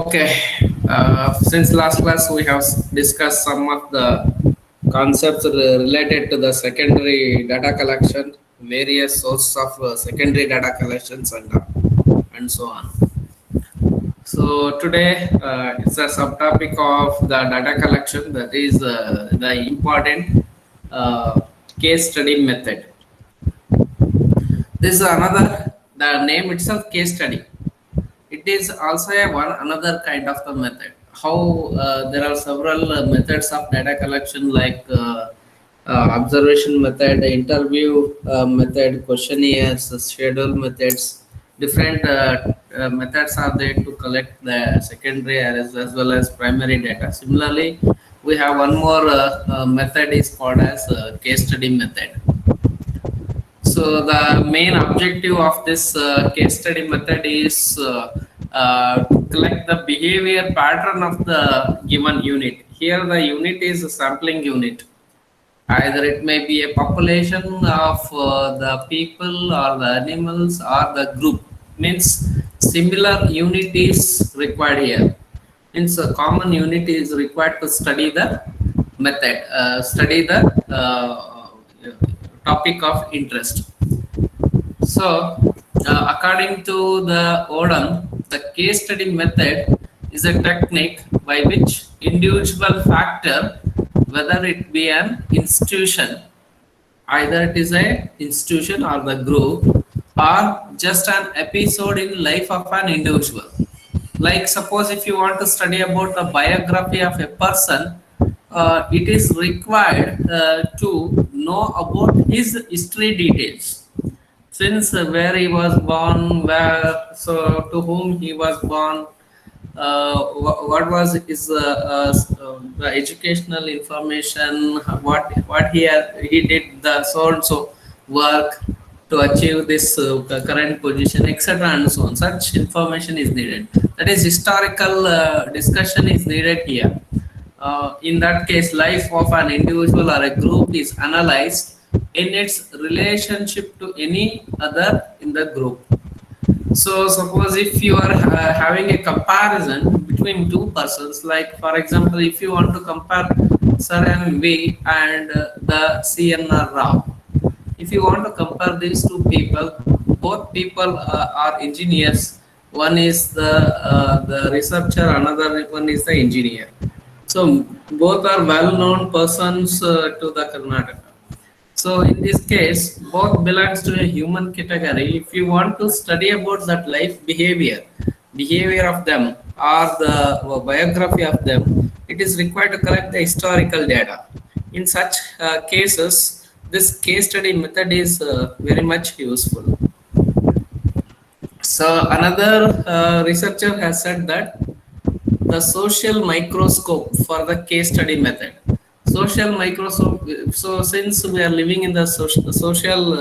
Okay, since last class we have discussed some of the concepts related to the secondary data collection, various sources of secondary data collections, and so on. So today it's a subtopic of the data collection, that is the important uh, case study method. This is another, the name itself, case study. It is also a one another kind of the method. How there are several methods of data collection, like observation method, interview method, questionnaires, schedule methods. Different methods are there to collect the secondary as well as primary data. Similarly, we have one more method is called as case study method. So the main objective of this case study method is to collect the behavior pattern of the given unit. Here the unit is a sampling unit. Either it may be a population of the people or the animals or the group. Means similar unit is required here. Means a common unit is required to study the method, study the topic of interest. So, according to the Odom, the case study method is a technique by which individual factor, whether it be an institution, either it is a institution or the group, or just an episode in life of an individual. Like suppose if you want to study about the biography of a person, it is required to know about his history details, since where he was born, where, so to whom he was born, what was his the educational information, what he did the so and so work to achieve this current position, etc., and so on. Such information is needed. That is historical discussion is needed here. In that case, life of an individual or a group is analyzed in its relationship to any other in the group. So suppose if you are having a comparison between two persons, like for example, if you want to compare Sir M.V. and the C.N.R. Rao, if you want to compare these two people, both people are engineers. One is the researcher, another one is the engineer. So both are well-known persons to the Karnataka. So in this case, both belongs to a human category. If you want to study about that life behavior of them, or the biography of them, it is required to collect the historical data. In such cases, this case study method is very much useful. So another researcher has said that the social microscope for the case study method. Social microscope. So since we are living in the social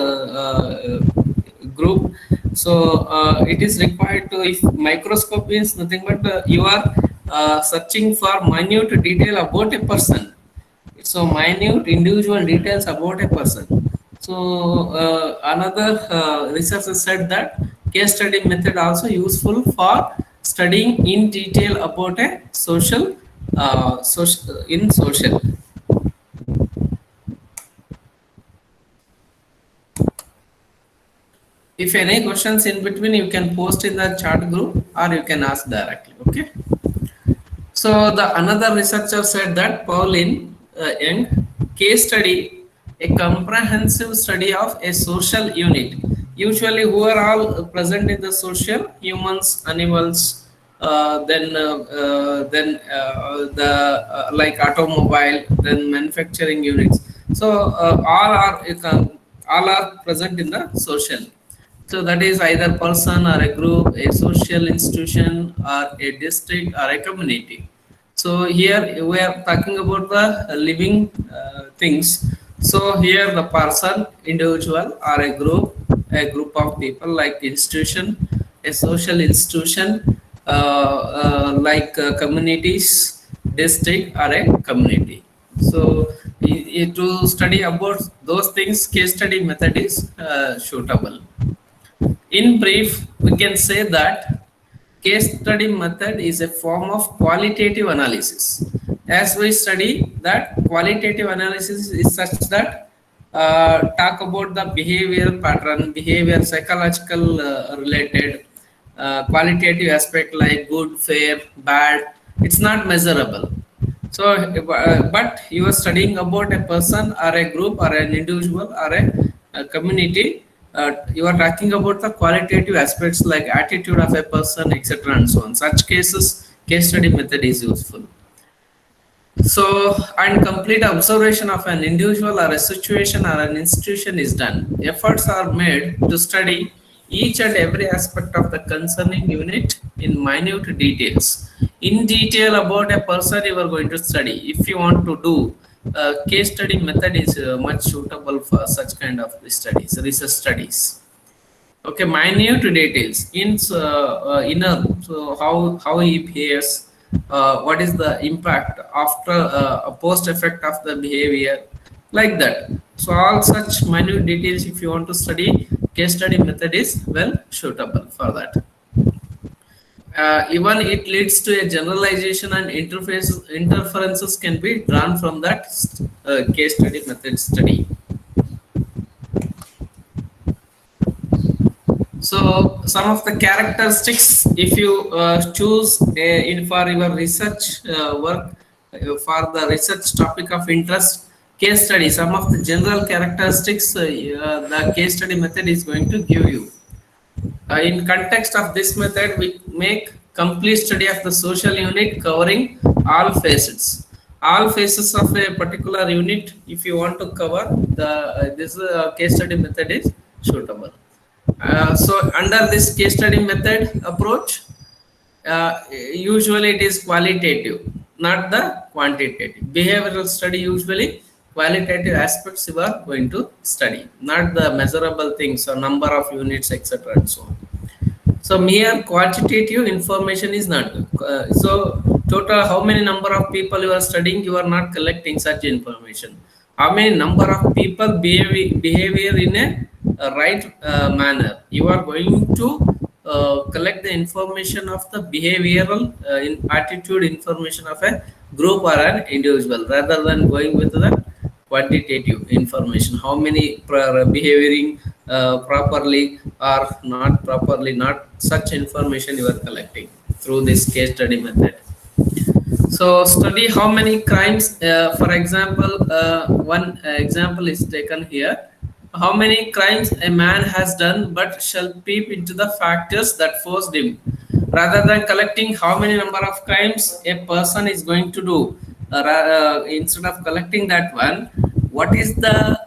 group, so it is required to, if microscope means nothing but you are searching for minute detail about a person. So minute individual details about a person. So another researcher said that case study method also useful for studying in detail about a social in social. If any questions in between, you can post in the chat group or you can ask directly. Okay. So the another researcher said that Pauline Young, case study, a comprehensive study of a social unit. Usually, who are all present in the social, humans, animals, the like automobile, then manufacturing units. So all are present in the social. So that is either person or a group, a social institution, or a district or a community. So here we are talking about the living things. So here the person, individual, or a group of people, like institution, a social institution, like communities, district, or a community. So to study about those things, case study method is suitable. In brief, we can say that case study method is a form of qualitative analysis. As we study that qualitative analysis is such that talk about the behavioral pattern, behavior, psychological related, qualitative aspect like good, fair, bad. It's not measurable. So, but you are studying about a person or a group or an individual or a community. You are talking about the qualitative aspects like attitude of a person, etc., and so on. Such cases, case study method is useful. So, and complete observation of an individual or a situation or an institution is done. Efforts are made to study each and every aspect of the concerning unit in minute details. In detail about a person you are going to study. If you want to do case study method is much suitable for such kind of studies, research studies. Okay, minute details in inner, so how he behaves, what is the impact after a post effect of the behavior, like that. So all such minute details, if you want to study, case study method is well suitable for that. Even it leads to a generalization and interferences can be drawn from that case study method study. So some of the characteristics, if you choose in for your research work, for the research topic of interest, case study, some of the general characteristics the case study method is going to give you. In context of this method, we make complete study of the social unit covering all facets. All phases of a particular unit, if you want to cover, the this case study method is suitable. So under this case study method approach, usually it is qualitative, not the quantitative. Behavioral study usually qualitative aspects you are going to study, not the measurable things or number of units, etc., and so on. So mere quantitative information is not. So total how many number of people you are studying, you are not collecting such information. How many number of people behavior in a right manner. You are going to collect the information of the behavioral attitude information of a group or an individual rather than going with the quantitative information. How many behaving properly or not properly, not such information you are collecting through this case study method. So study how many crimes, for example, one example is taken here. How many crimes a man has done but shall peep into the factors that forced him. Rather than collecting how many number of crimes a person is going to do, instead of collecting that one, what is the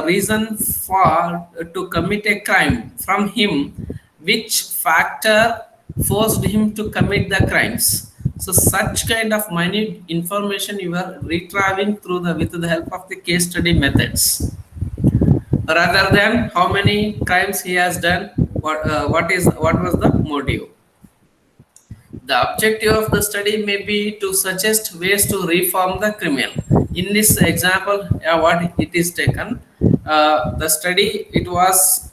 reason for to commit a crime from him, which factor forced him to commit the crimes. So such kind of minute information you are retrieving through the with the help of the case study methods, rather than how many crimes he has done, what was the motive. The objective of the study may be to suggest ways to reform the criminal. In this example, what it is taken, the study it was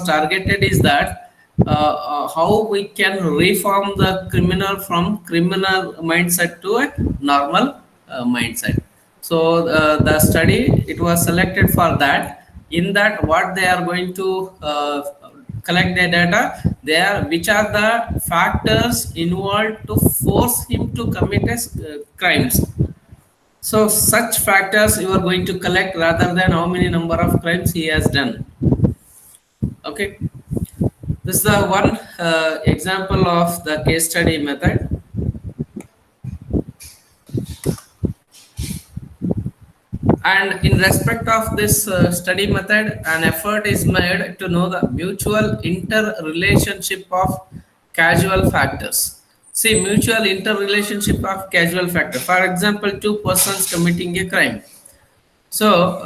targeted is that how we can reform the criminal from criminal mindset to a normal mindset. So the study it was selected for that. In that, what they are going to collect the data there, which are the factors involved to force him to commit crimes. So such factors you are going to collect rather than how many number of crimes he has done. Okay, this is the one example of the case study method. And in respect of this study method, an effort is made to know the mutual interrelationship of causal factors. See, mutual interrelationship of causal factor. For example, two persons committing a crime. So,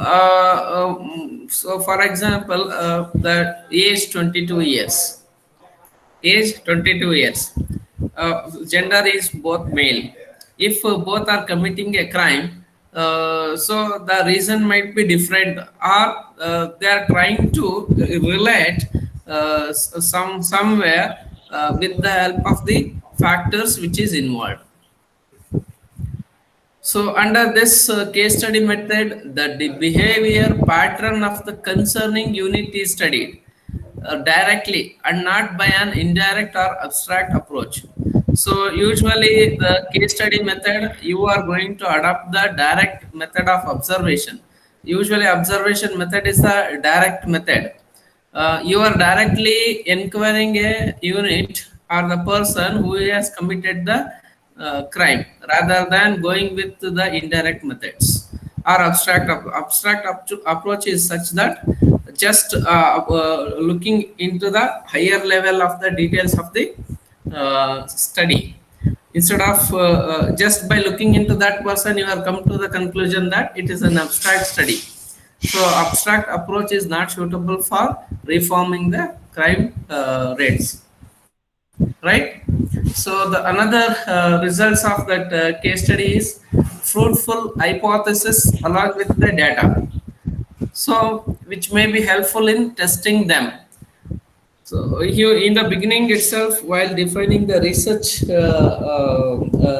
so for example, the age 22 years. Age 22 years. Gender is both male. If both are committing a crime, so the reason might be different, or they are trying to relate somewhere with the help of the factors which is involved. So under this case study method, the behavior pattern of the concerning unit is studied directly and not by an indirect or abstract approach. So usually the case study method, you are going to adopt the direct method of observation. Usually observation method is the direct method. You are directly inquiring a unit or the person who has committed the crime rather than going with the indirect methods or approach is such that just looking into the higher level of the details of the study instead of just by looking into that person you have come to the conclusion that it is an abstract study. So abstract approach is not suitable for reforming the crime rates, right? So the another results of that case study is fruitful hypothesis along with the data. So which may be helpful in testing them. So you in the beginning itself, while defining the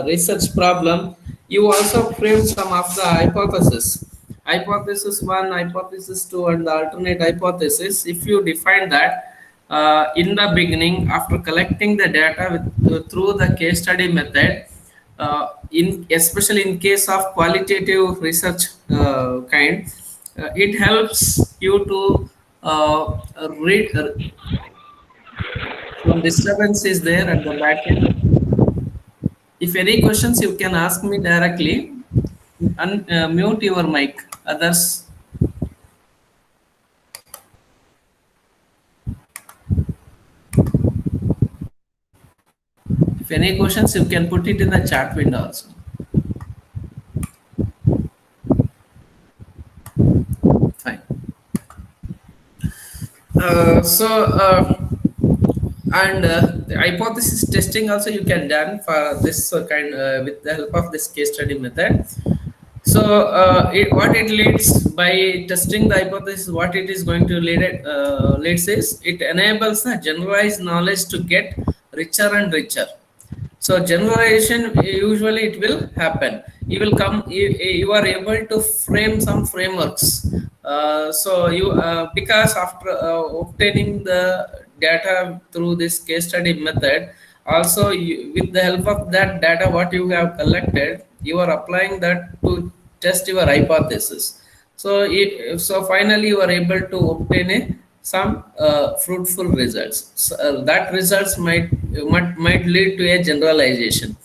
research problem, you also frame some of the hypothesis. Hypothesis one, hypothesis two, and the alternate hypothesis. If you define that in the beginning, after collecting the data through the case study method, in especially in case of qualitative research kind, it helps you to read. Some disturbance is there at the back end. If any questions, you can ask me directly. Mute your mic. Others, if any questions, you can put it in the chat window also. Fine. And the hypothesis testing also you can done for this kind with the help of this case study method. So what it leads by testing the hypothesis, what it is going to leads is it enables the generalized knowledge to get richer and richer. So generalization usually it will happen. You will come. You are able to frame some frameworks. So you because after obtaining the data through this case study method, also with the help of that data what you have collected, you are applying that to test your hypothesis. So so finally you are able to obtain some fruitful results. So, that results might lead to a generalization.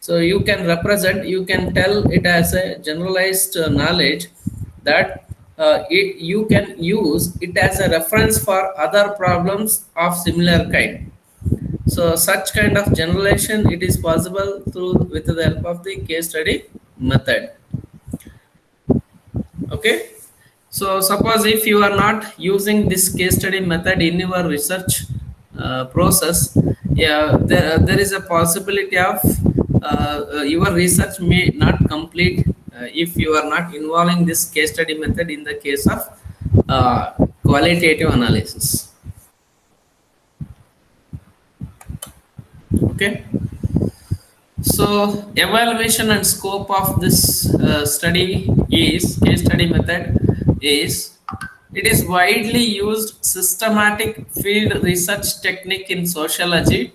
So you can represent, you can tell it as a generalized knowledge that you can use it as a reference for other problems of similar kind. So such kind of generalization it is possible through with the help of the case study method. Okay. So suppose if you are not using this case study method in your research process, yeah, there is a possibility of your research may not complete if you are not involving this case study method in the case of qualitative analysis. Okay. So evaluation and scope of this study is case study method is it is widely used systematic field research technique in sociology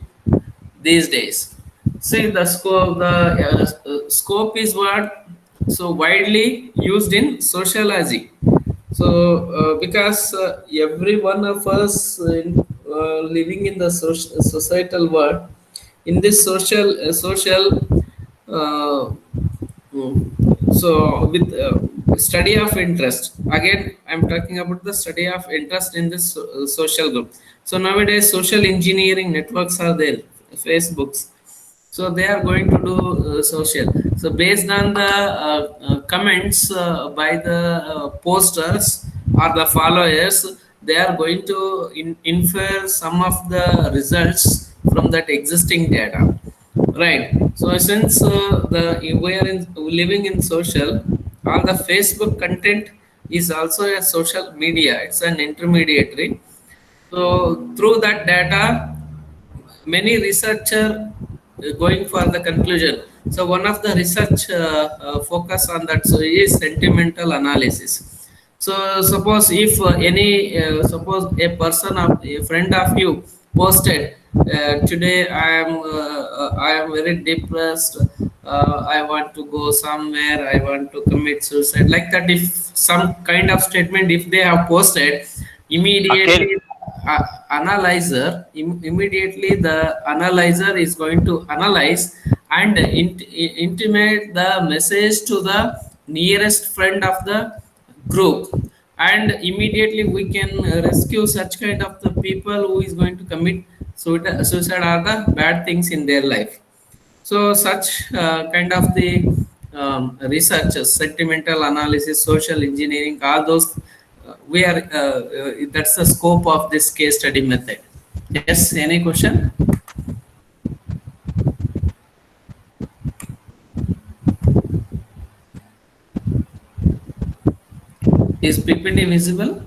these days. See the scope. The scope is what so widely used in sociology. So because every one of us living in the societal world, in this social uh, so with study of interest, again I'm talking about the study of interest in this social group. So nowadays social engineering networks are there, Facebooks, so they are going to do social. So based on the comments by the posters or the followers, they are going to infer some of the results from that existing data, right? So since we are living in social, all the Facebook content is also a social media, it's an intermediary. So through that data many researcher going for the conclusion. So one of the research focus on that so is sentimental analysis. So suppose if any suppose a person of a friend of you posted today I am very depressed. I want to go somewhere. I want to commit suicide. Like that, if some kind of statement if they have posted, Akhil, immediately immediately the analyzer is going to analyze and intimate the message to the nearest friend of the group, and immediately we can rescue such kind of the people who is going to commit suicide or the bad things in their life. So such kind of the research, sentimental analysis, social engineering, all those we are that's the scope of this case study method. Yes, any question? Is PPT visible?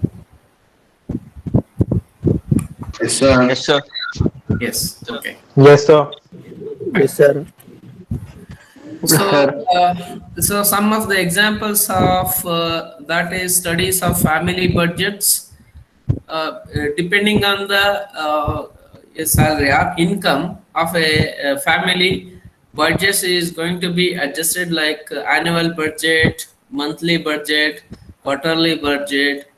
Yes, sir. yes, sir. Yes. Okay. Yes, sir. Yes, sir. Yes, So, sir. so some of the examples of that is studies of family budgets, depending on the salary or income of a family, budget is going to be adjusted like annual budget, monthly budget, quarterly budget,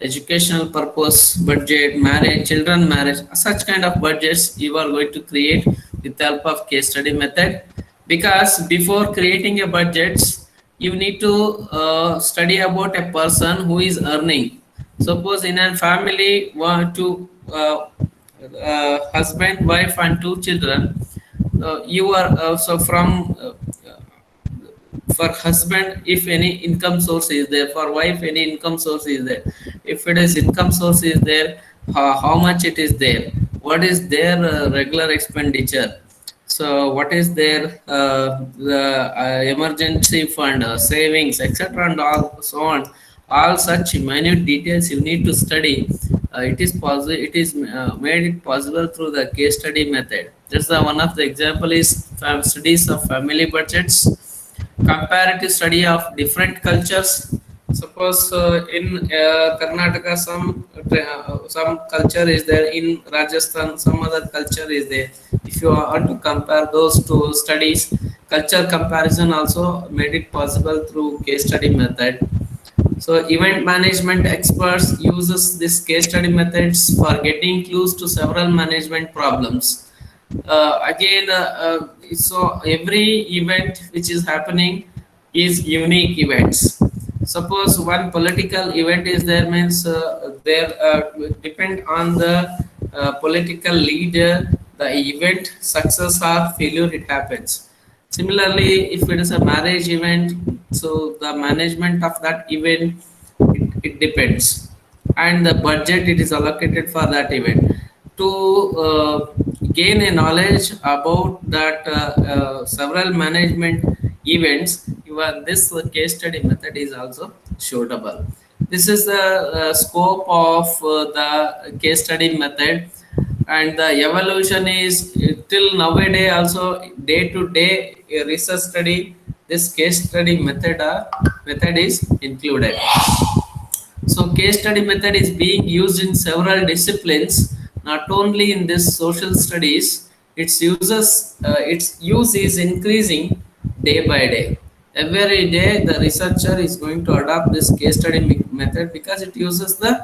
educational purpose budget, marriage, children marriage, such kind of budgets you are going to create with the help of case study method. Because before creating a budget, you need to study about a person who is earning. Suppose in a family one two husband, wife, and two children. You are so from for husband if any income source is there, for wife any income source is there. If it is income source is there, how much it is there, what is their regular expenditure, so what is their the emergency fund, savings, etc., and all so on. All such minute details you need to study. It is possible. It is made it possible through the case study method. Just the one of the example is studies of family budgets, comparative study of different cultures. Suppose in Karnataka some culture is there, in Rajasthan some other culture is there. If you want to compare those two studies, culture comparison also made it possible through case study method. So event management experts uses this case study methods for getting clues to several management problems. Again, so every event which is happening is unique events. Suppose one political event is there, means there depend on the political leader, the event success or failure it happens. Similarly, if it is a marriage event, so the management of that event it depends, and the budget it is allocated for that event. To gain a knowledge about that several management events, even this case study method is also suitable. This is the scope of the case study method, and the evolution is till nowadays also day to day research study. This case study method is included. So case study method is being used in several disciplines, not only in this social studies. Its use is increasing day by day. Every day, the researcher is going to adopt this case study method because it uses the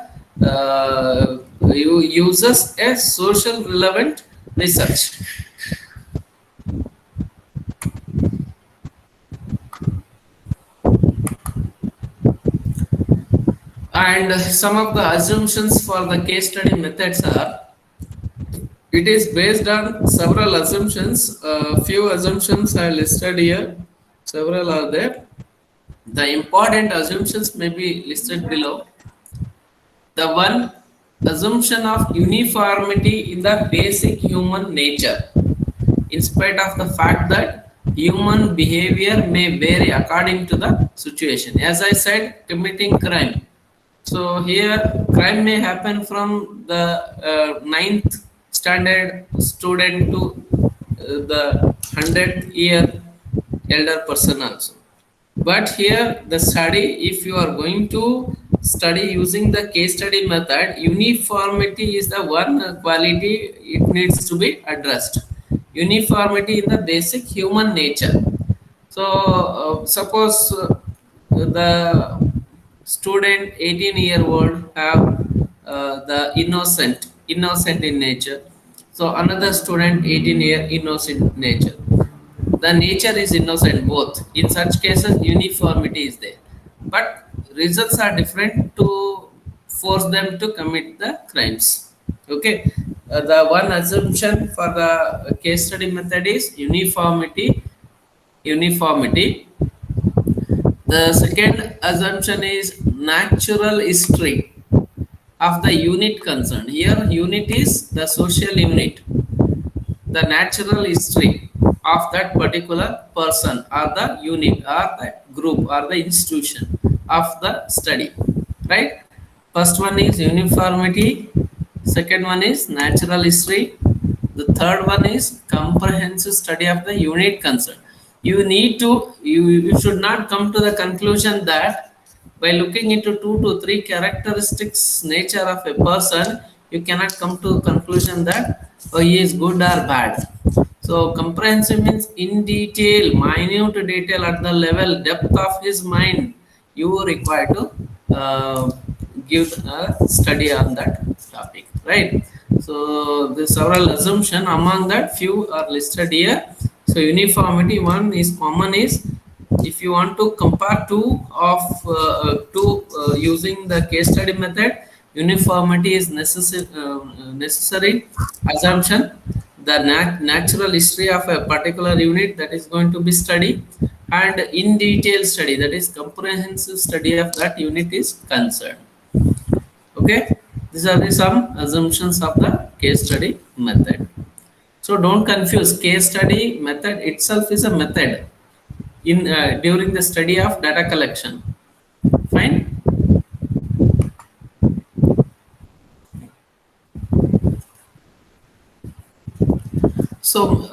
uses a social relevant research. And some of the assumptions for the case study methods are, it is based on several assumptions. Few assumptions are listed here. Several are there. The important assumptions may be listed below. The one, assumption of uniformity in the basic human nature, in spite of the fact that human behavior may vary according to the situation. As I said, committing crime. So here, crime may happen from the ninth standard student to the 100-year elder person also. But here the study, if you are going to study using the case study method, uniformity is the one quality it needs to be addressed. Uniformity in the basic human nature. So suppose the student 18-year-old have the innocent in nature. So another student 18-year innocent nature, the nature is innocent both. In such cases uniformity is there, but results are different to force them to commit the crimes. Okay. The one assumption for the case study method is uniformity. The second assumption is natural history of the unit concerned. Here unit is the social unit, the natural history of that particular person or the unit or the group or the institution of the study, right? First one is uniformity, second one is natural history, the third one is comprehensive study of the unit concern. You should not come to the conclusion that by looking into 2 to 3 characteristics nature of a person, you cannot come to a conclusion that oh, he is good or bad. So comprehensive means in detail, minute detail at the level, depth of his mind. You are required to give a study on that topic, right? So the several assumption among that few are listed here. So uniformity one is common is, if you want to compare two using the case study method, uniformity is necessary assumption. The natural history of a particular unit that is going to be studied, and in detail study, that is comprehensive study of that unit is concerned. Okay, these are the some assumptions of the case study method. So don't confuse, case study method itself is a method in during the study of data collection. Fine. So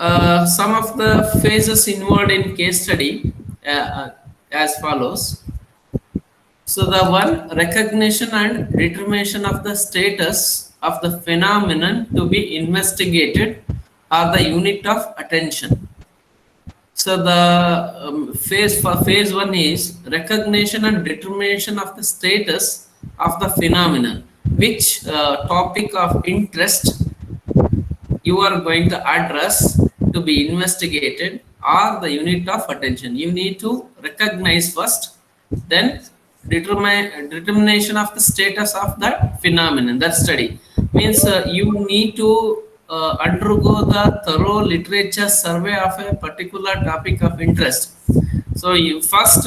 some of the phases involved in case study as follows. So the one, recognition and determination of the status of the phenomenon to be investigated are the unit of attention. So the phase for phase one is recognition and determination of the status of the phenomenon, which topic of interest you are going to address to be investigated or the unit of attention. You need to recognize first, then determination of the status of that phenomenon, that study. Means you need to undergo the thorough literature survey of a particular topic of interest. So you first,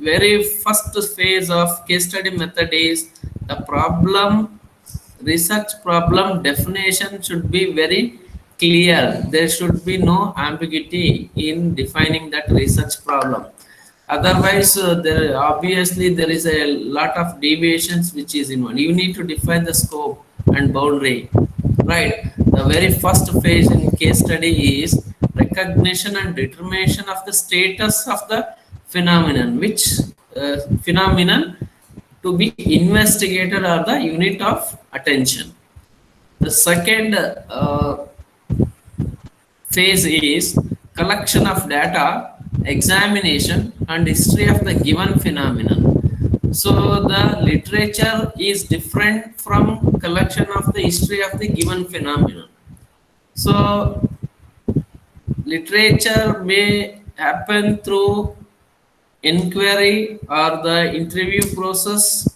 very first phase of case study method is the problem. Research problem definition should be very clear. There should be no ambiguity in defining that research problem. Otherwise, there obviously there is a lot of deviations which is involved. You need to define the scope and boundary, right? The very first phase in case study is recognition and determination of the status of the phenomenon, which phenomenon to be investigated are the unit of attention. The second phase is collection of data, examination, and history of the given phenomenon. So the literature is different from collection of the history of the given phenomenon. So literature may happen through inquiry or the interview process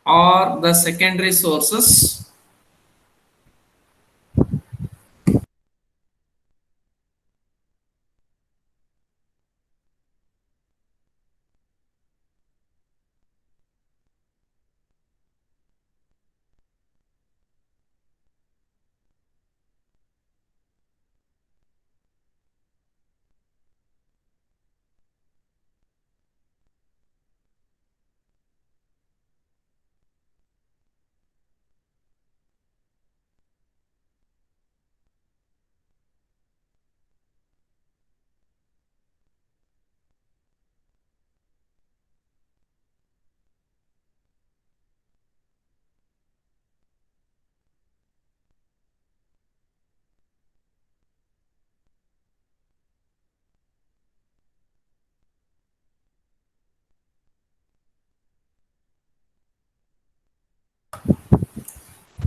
or the secondary sources.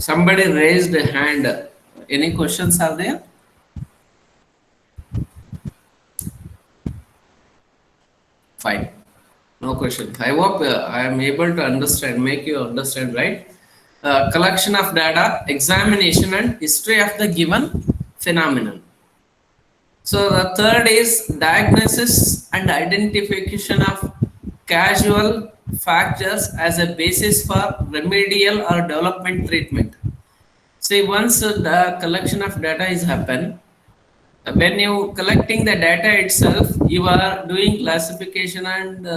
Somebody raised a hand. Any questions are there? Fine. No question. I hope I am able to understand, make you understand, right? Collection of data, examination, and history of the given phenomenon. So the third is diagnosis and identification of causal factors as a basis for remedial or development treatment. See, once the collection of data is happen, when you collecting the data itself, you are doing classification and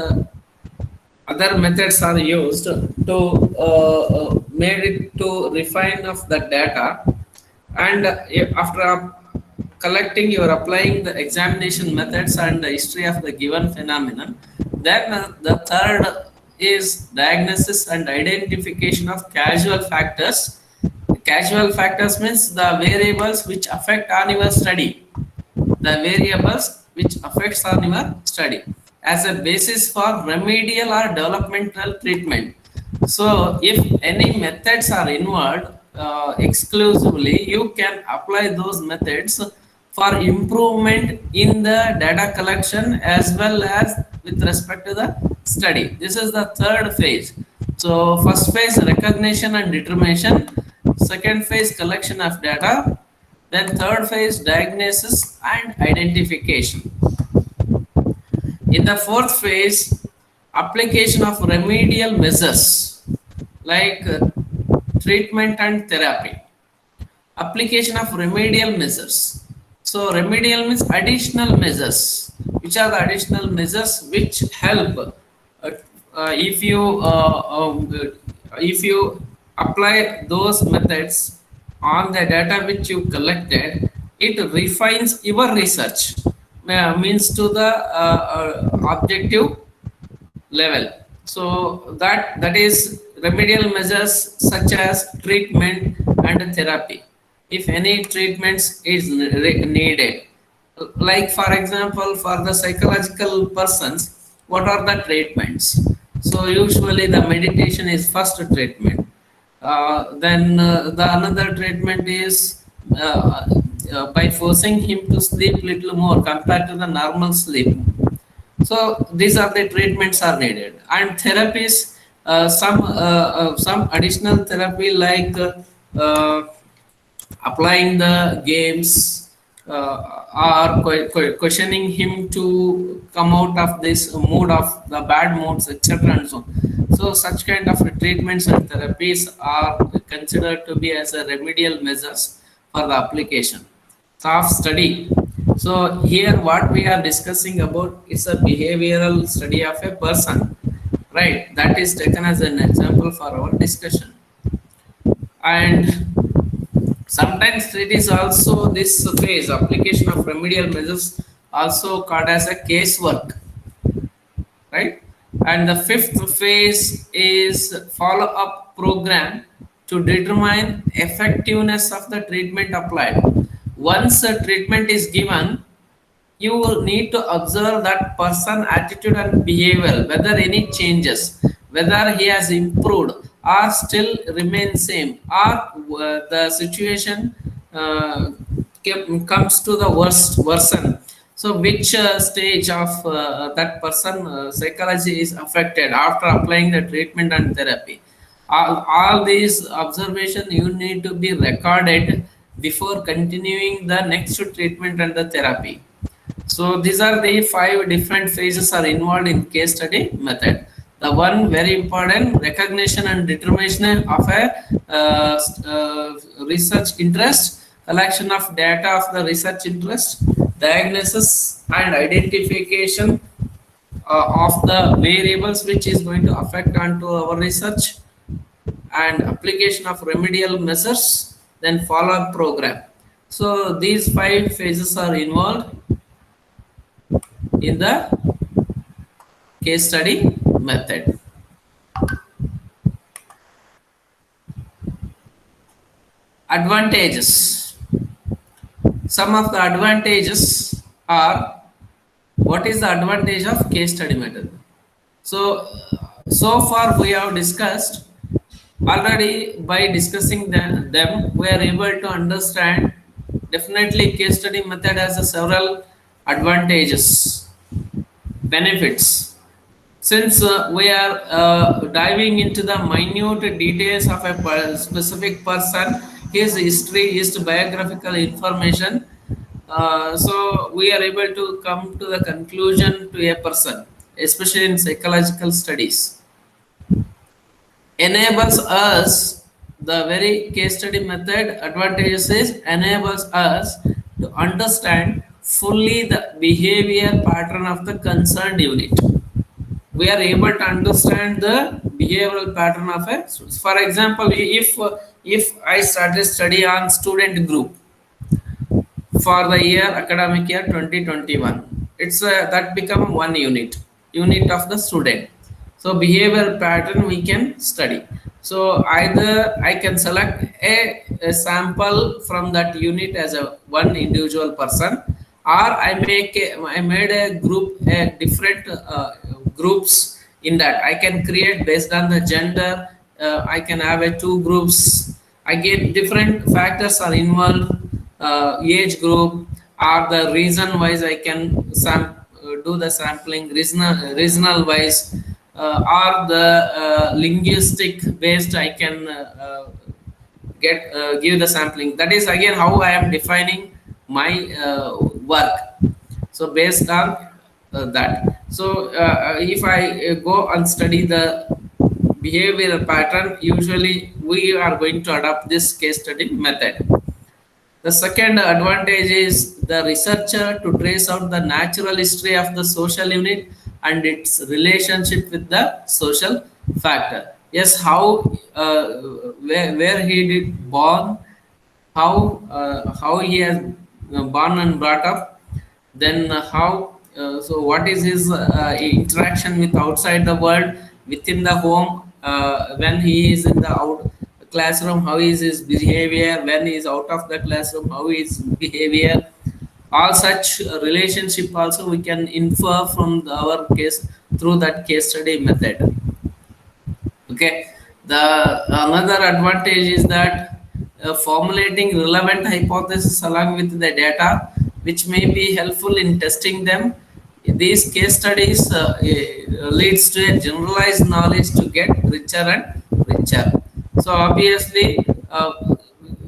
other methods are used to made it to refine of the data, and after collecting you are applying the examination methods and the history of the given phenomenon. Then the third is diagnosis and identification of causal factors. Causal factors means the variables which affect on your study, the variables which affects on your study as a basis for remedial or developmental treatment. So if any methods are involved exclusively, you can apply those methods for improvement in the data collection as well as with respect to the study. This is the third phase. So first phase, recognition and determination. Second phase, collection of data. Then third phase, diagnosis and identification. In the fourth phase, application of remedial measures like treatment and therapy. Application of remedial measures. So remedial means additional measures. Which are the additional measures which help if you apply those methods on the data which you collected, it refines your research, means to the objective level. So that is remedial measures such as treatment and therapy. If any treatments is needed, like for example, for the psychological persons, what are the treatments? So usually the meditation is first treatment. Then the another treatment is by forcing him to sleep little more compared to the normal sleep. So these are the treatments are needed, and therapies, some additional therapy like applying the games or questioning him to come out of this mood of the bad moods, etc. and so on. So such kind of treatments and therapies are considered to be as a remedial measures for the application of study. So here what we are discussing about is a behavioral study of a person, right? That is taken as an example for our discussion. And sometimes it is also this phase, application of remedial measures, also called as a casework, right? And the fifth phase is follow-up program to determine effectiveness of the treatment applied. Once a treatment is given, you will need to observe that person attitude and behavior, whether any changes, whether he has improved or still remain same, or the situation comes to the worsen. So which stage of that person psychology is affected after applying the treatment and therapy. All these observation you need to be recorded before continuing the next treatment and the therapy. So these are the 5 different phases are involved in case study method. The one very important, recognition and determination of a research interest, collection of data of the research interest, diagnosis and identification of the variables which is going to affect onto our research, and application of remedial measures, then follow-up program. So these 5 phases are involved in the case study method. Advantages. Some of the advantages are, what is the advantage of case study method? So far we have discussed Already by discussing them, we are able to understand definitely case study method has a several advantages, benefits. Since we are diving into the minute details of a specific person, his history, his biographical information, so we are able to come to the conclusion to a person, especially in psychological studies. Enables us, the very case study method advantages is enables us to understand fully the behavior pattern of the concerned unit. We are able to understand the behavioral pattern of a, for example, if I started study on student group for the year academic year 2021, it's that become one unit of the student. So behavior pattern we can study. So either I can select a sample from that unit as a one individual person, or I made a group, a different groups. In that I can create based on the gender. I can have a two groups. I get different factors are involved, age group, or the reason wise I can do the sampling regional wise, or the linguistic based I can get give the sampling. That is again how I am defining my work. So based on that, so if I go and study the behavioral pattern, usually we are going to adopt this case study method. The second advantage is the researcher to trace out the natural history of the social unit and its relationship with the social factor. Yes, how where he did born, how he has born and brought up, then how so what is his interaction with outside the world, within the home, when he is in the out classroom, how is his behavior, when he is out of the classroom, how is behavior. All such relationship also we can infer from our case through that case study method. Okay, the another advantage is that formulating relevant hypotheses along with the data, which may be helpful in testing them. These case studies leads to a generalized knowledge to get richer and richer. So obviously,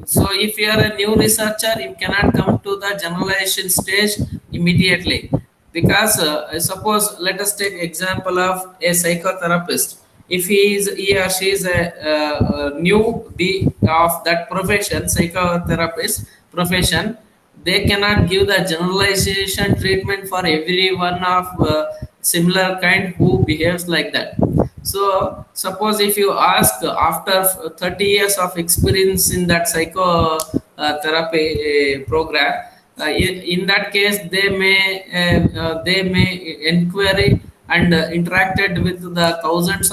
so if you are a new researcher, you cannot come to the generalization stage immediately, because suppose let us take example of a psychotherapist. If he or she is a new be of that profession, psychotherapist profession, they cannot give the generalization treatment for everyone of similar kind who behaves like that. So suppose if you ask after 30 years of experience in that psychotherapy program, in that case they may inquiry and interacted with the thousands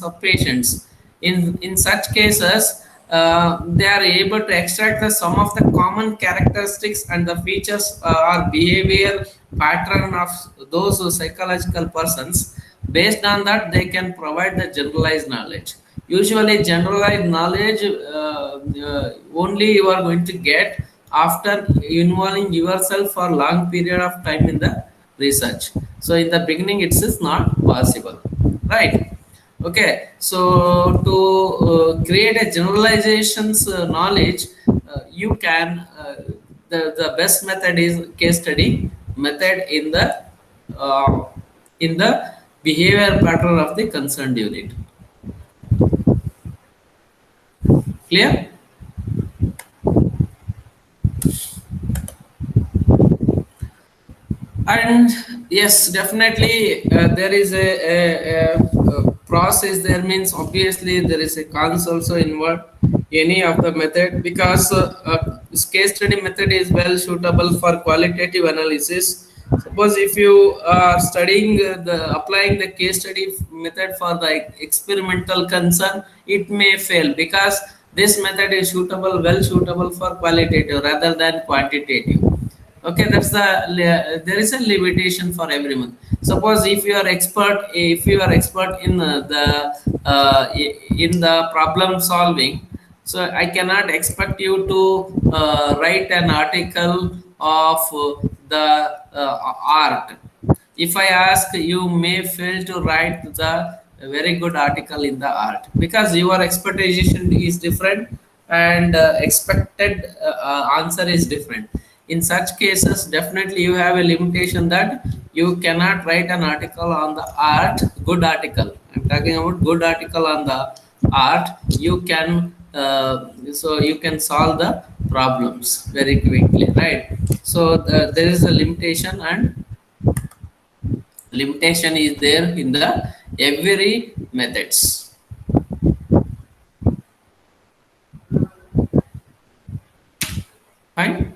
of patients. In such cases, they are able to extract the some of the common characteristics and the features or behavior pattern of those psychological persons. Based on that, they can provide the generalized knowledge. Usually generalized knowledge only you are going to get after involving yourself for long period of time in the research. So in the beginning it is not possible, right? Okay, so to create a generalizations knowledge, you can the best method is case study method uh, in the behavior pattern of the concerned unit. Clear? And yes, definitely there is a process there, means obviously there is a cons also involved any of the method, because this case study method is well suitable for qualitative analysis. Suppose if you are studying the applying the case study method for the experimental concern, it may fail, because this method is suitable well suitable for qualitative rather than quantitative. Okay, there is a limitation for everyone. Suppose if you are expert in in the problem solving, so I cannot expect you to write an article of the art. If I ask, you may fail to write the very good article in the art because your expectation is different and expected answer is different. In such cases, definitely you have a limitation that you cannot write an article on the art, good article. I'm talking about good article on the art. You can so you can solve the problems very quickly, right? So there is a limitation, and limitation is there in the every methods. Fine.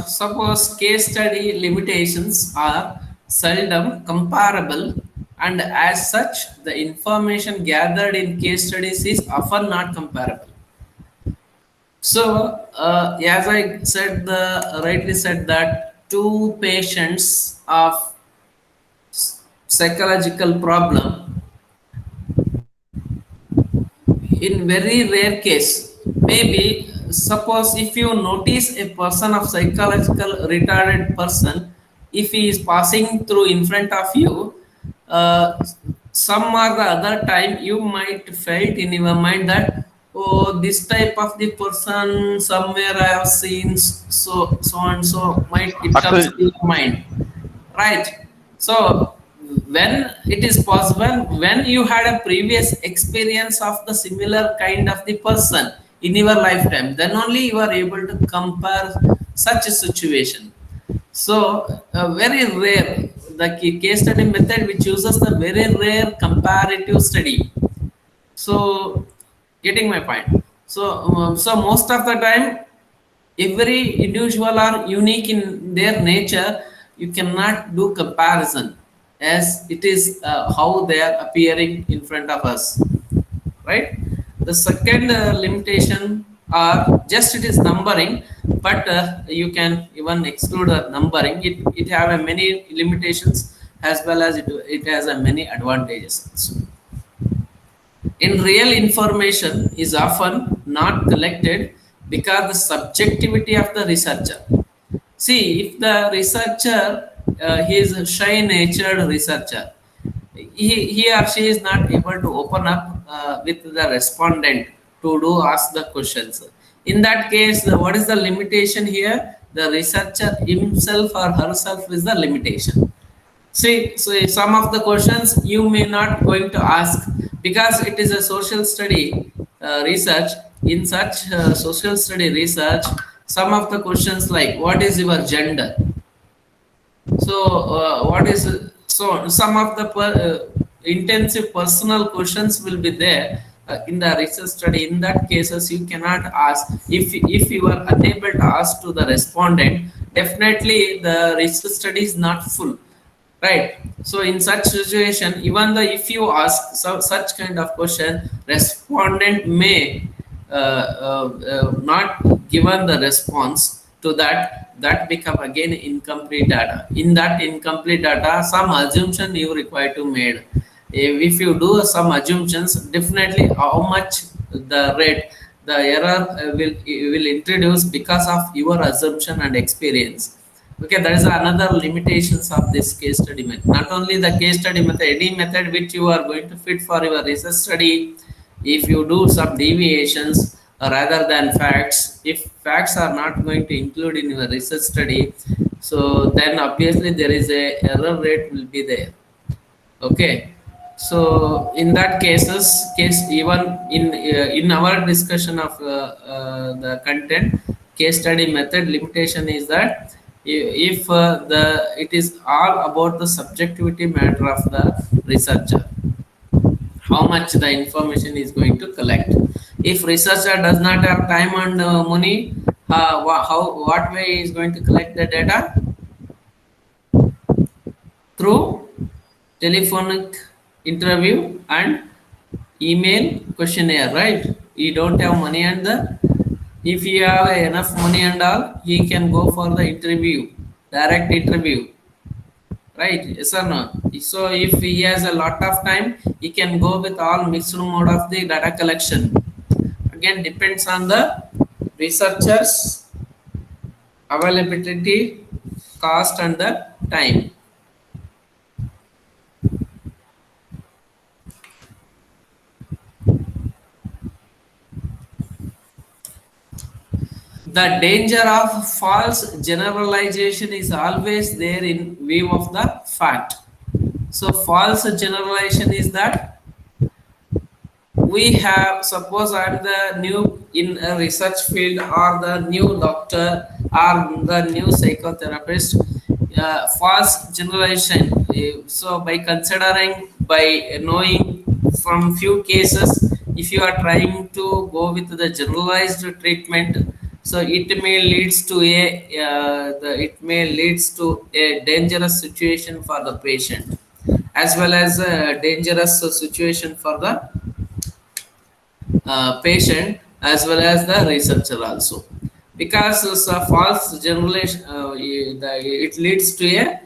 Suppose case study limitations are seldom comparable, and as such, the information gathered in case studies is often not comparable. So, as I said, the rightly said that two patients of psychological problem, in very rare case, maybe suppose if you notice a person of psychological retarded person, if he is passing through in front of you, uh, some or the other time you might felt in your mind that, oh, this type of the person somewhere I have seen, so and so, might it comes Actually, to your mind, right? So when it is possible, when you had a previous experience of the similar kind of the person in your lifetime, then only you are able to compare such a situation. So very rare, the case study method which uses the very rare comparative study. So getting my point. So so most of the time every individual are unique in their nature. You cannot do comparison as it is how they are appearing in front of us, right? The second limitation are just it is numbering, but you can even exclude the numbering. It have a many limitations as well as it has a many advantages also. In real, information is often not collected because the subjectivity of the researcher. See, if the researcher he is a shy natured researcher, he or she is not able to open up with the respondent to do ask the questions. In that case, what is the limitation here? The researcher himself or herself is the limitation. See, so some of the questions you may not going to ask because it is a social study research. In such social study research, some of the questions like what is your gender? So what is so some of the intensive personal questions will be there in the research study. In that cases, you cannot ask if you are unable to ask to the respondent. Definitely, the research study is not full, right? So in such situation, even the if you ask such kind of question, respondent may not given the response to that, that become again incomplete data. In that incomplete data, some assumption you require to made. If you do some assumptions, definitely how much the rate the error will introduce because of your assumption and experience. Okay, that is another limitations of this case study method. Not only the case study method, any method which you are going to fit for your research study, if you do some deviations rather than facts, if facts are not going to include in your research study, so then obviously there is a error rate will be there. Okay, so in that case, even in our discussion of the content, case study method limitation is that if the it is all about the subjectivity matter of the researcher, how much the information is going to collect. If researcher does not have time and money, what way is going to collect the data? Through telephonic interview and email questionnaire, right? he don't have money, and if he have enough money and all, he can go for the interview, direct interview, right? Yes or no? So if he has a lot of time, he can go with all mixed mode of the data collection. Again, depends on the researchers availability, cost, and the time. The danger of false generalization is always there in view of the fact. So false generalization is that we have, suppose I'm the new in a research field, or the new doctor, or the new psychotherapist. False generalization, so by considering, by knowing from few cases, if you are trying to go with the generalized treatment, so it may leads to it may leads to a dangerous situation for the patient, as well as a dangerous situation for the patient, as well as the researcher also, because false generalization, it leads to a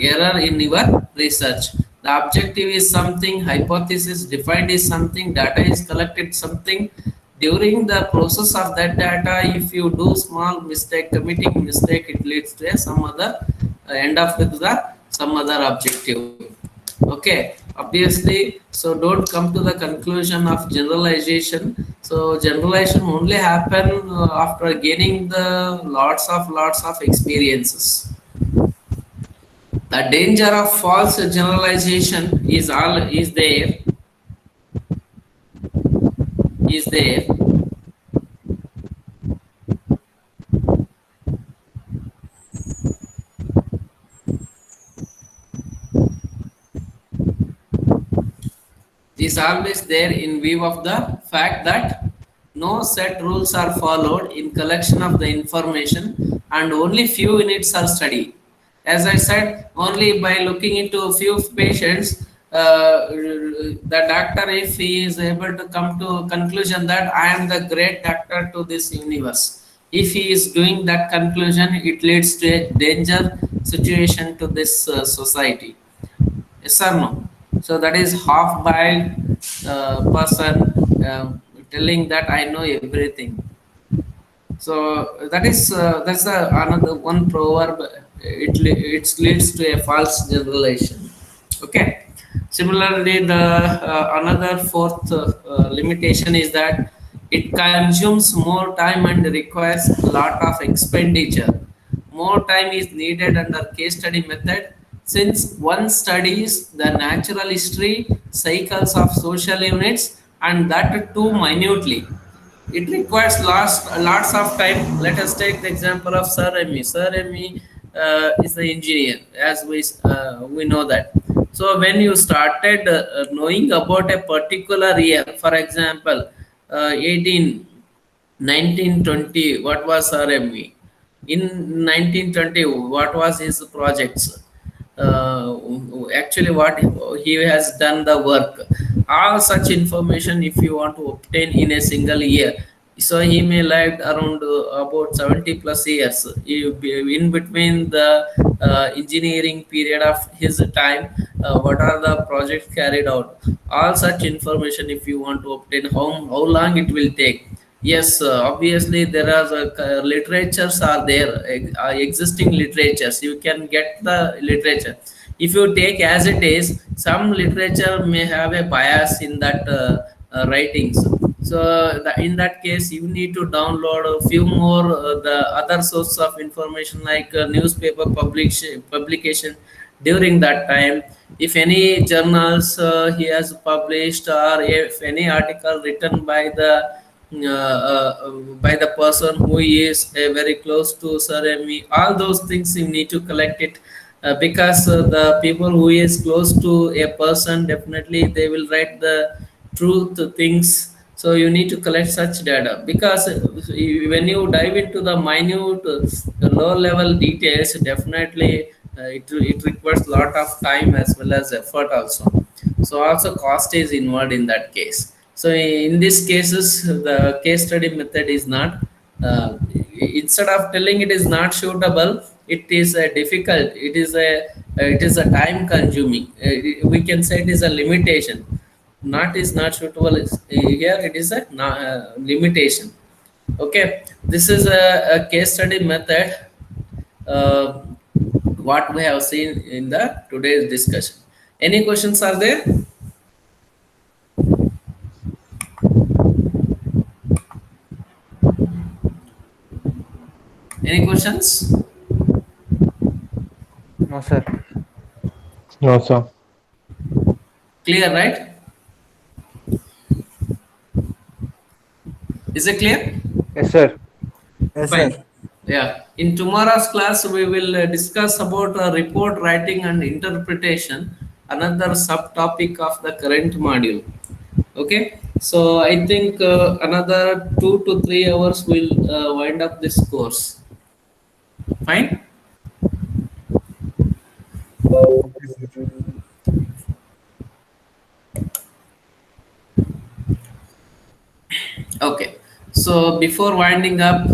error in your research. The objective is something, hypothesis defined is something, data is collected something. During the process of that data, if you do small mistake, committing mistake, it leads to a some other end up with the some other objective. Okay, obviously, so don't come to the conclusion of generalization. So generalization only happen after gaining the lots of experiences. The danger of false generalization is there. Is always there in view of the fact that no set rules are followed in collection of the information, and only few units are studied. As I said, only by looking into a few patients, the doctor, if he is able to come to a conclusion that I am the great doctor to this universe, if he is doing that conclusion, it leads to a danger situation to this society. Yes or no? So that is half-baked person telling that I know everything. So that's the another one proverb. It leads to a false generalization. Okay. Similarly, the another fourth limitation is that it consumes more time and requires a lot of expenditure. More time is needed under case study method, since one studies the natural history, cycles of social units, and that too minutely. It requires lots of time. Let us take the example of Sir Remy. Sir Remy is the engineer, as we know that. So when you started knowing about a particular year, for example, 18 1920, what was RME? In 1920, what was his projects? Actually, what he has done the work. All such information, if you want to obtain in a single year, so he may lived around about 70 plus years. In between the engineering period of his time, what are the projects carried out? All such information, if you want to obtain, how long it will take. Yes, obviously there are literatures are there, existing literatures. You can get the literature. If you take as it is, some literature may have a bias in that writings. So in that case, you need to download a few more the other source of information, like newspaper publication during that time. If any journals he has published, or if any article written by the person who is very close to Sir Emi, all those things you need to collect it, because the people who is close to a person, definitely they will write the truth things. So you need to collect such data, because when you dive into the minute, low level details, definitely it requires lot of time as well as effort also. So also cost is involved in that case. So in these cases, the case study method is not, instead of telling it is not suitable, it is a difficult, it is a time consuming, we can say it is a limitation. Not is not suitable is, here it is a limitation. Okay, this is a case study method, uh, what we have seen in the today's discussion. Any questions are there? Any questions? No, sir. No, sir. Clear, right? Is it clear? Yes, sir. Yes, Fine. sir. Yeah. In tomorrow's class, we will discuss about report writing and interpretation, another subtopic of the current module. Okay. So I think another 2 to 3 hours will wind up this course. Fine. Okay, sir. Okay. So before winding up,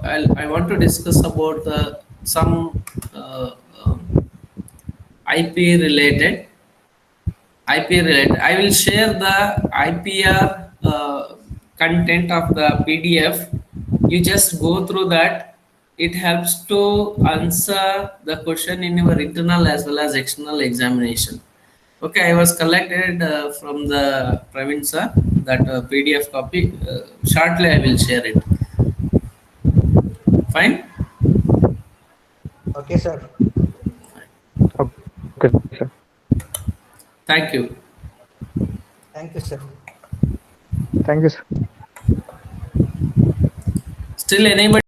I want to discuss about some IP related IP related. I will share the IPR content of the PDF. You just go through that. It helps to answer the question in your internal as well as external examination. Okay, I was collected from the Praveen sir that PDF copy. Shortly, I will share it. Fine. Okay, sir. Okay, sir. Thank you. Thank you, sir. Thank you, sir. Still, anybody?